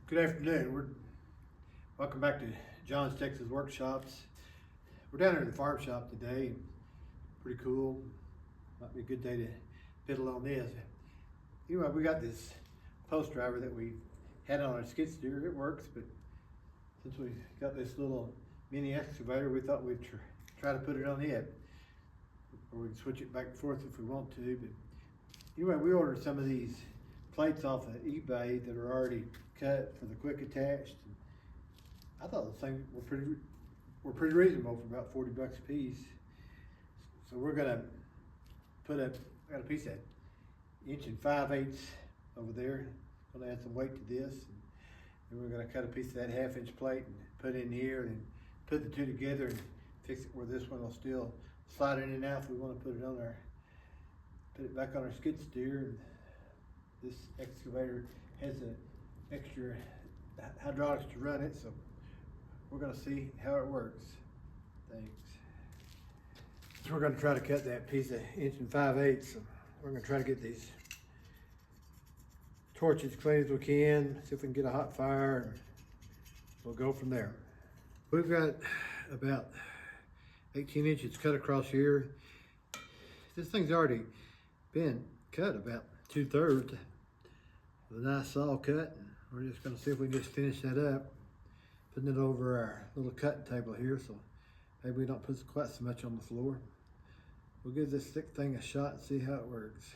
Good afternoon. Welcome back to John's Texas Workshops. We're down here in the farm shop today. Pretty cool. Might be a good day to piddle on this. Anyway, we got this post driver that we had on our skid steer. It works, but since we got this little mini excavator, we thought we'd try to put it on it. Or we can switch it back and forth if we want to. But anyway, we ordered some of these plates off of eBay that are already cut for the quick attached. I thought the things were pretty reasonable for about 40 bucks a piece. So we're gonna got a piece of 1 5/8 over there. Gonna add some weight to this, and we're gonna cut a piece of that 1/2 inch plate and put it in here, and put the two together and fix it where this one will still slide in and out if we want to put it back on our skid steer. And this excavator has an extra hydraulics to run it, so we're going to see how it works. Thanks. So we're going to try to cut that piece of 1 5/8. So we're going to try to get these torches as clean as we can, see if we can get a hot fire, and we'll go from there. We've got about 18 inches cut across here. This thing's already been cut about 2/3 with a nice saw cut. We're just going to see if we can just finish that up, putting it over our little cutting table here, so maybe we don't put quite so much on the floor. We'll give this thick thing a shot and see how it works.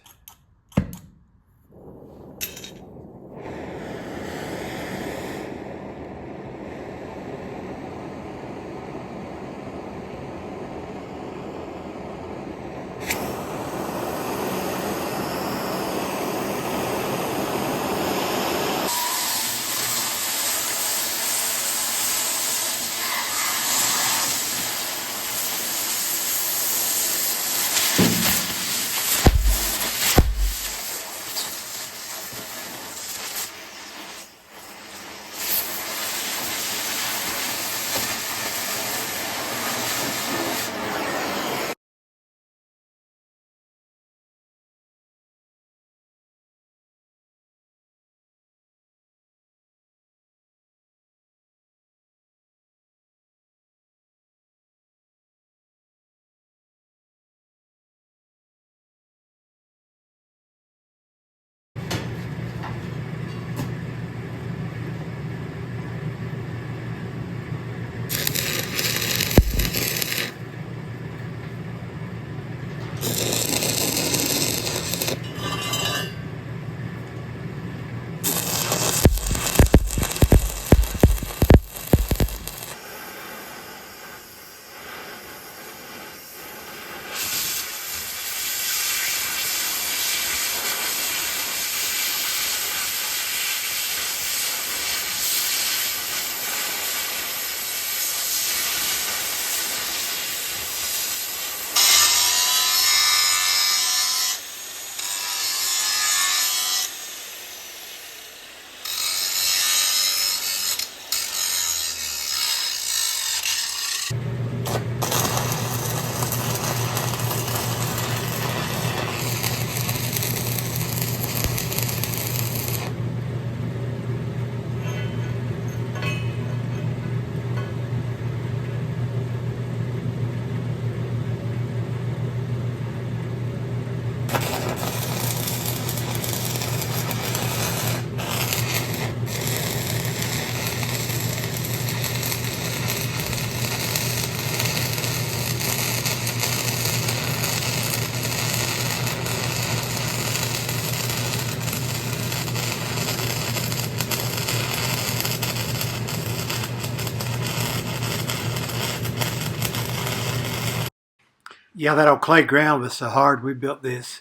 Yeah, that old clay ground was so hard. We built this.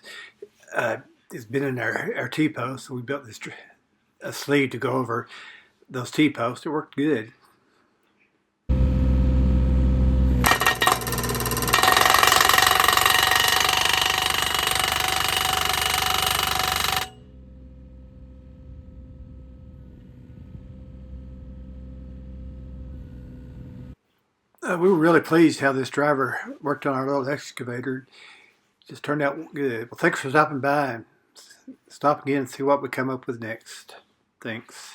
It's been in our T-posts. So we built this a sleeve to go over those T-posts. It worked good. We were really pleased how this driver worked on our little excavator. Just turned out good. Well, thanks for stopping by, and stop again and see what we come up with next. Thanks.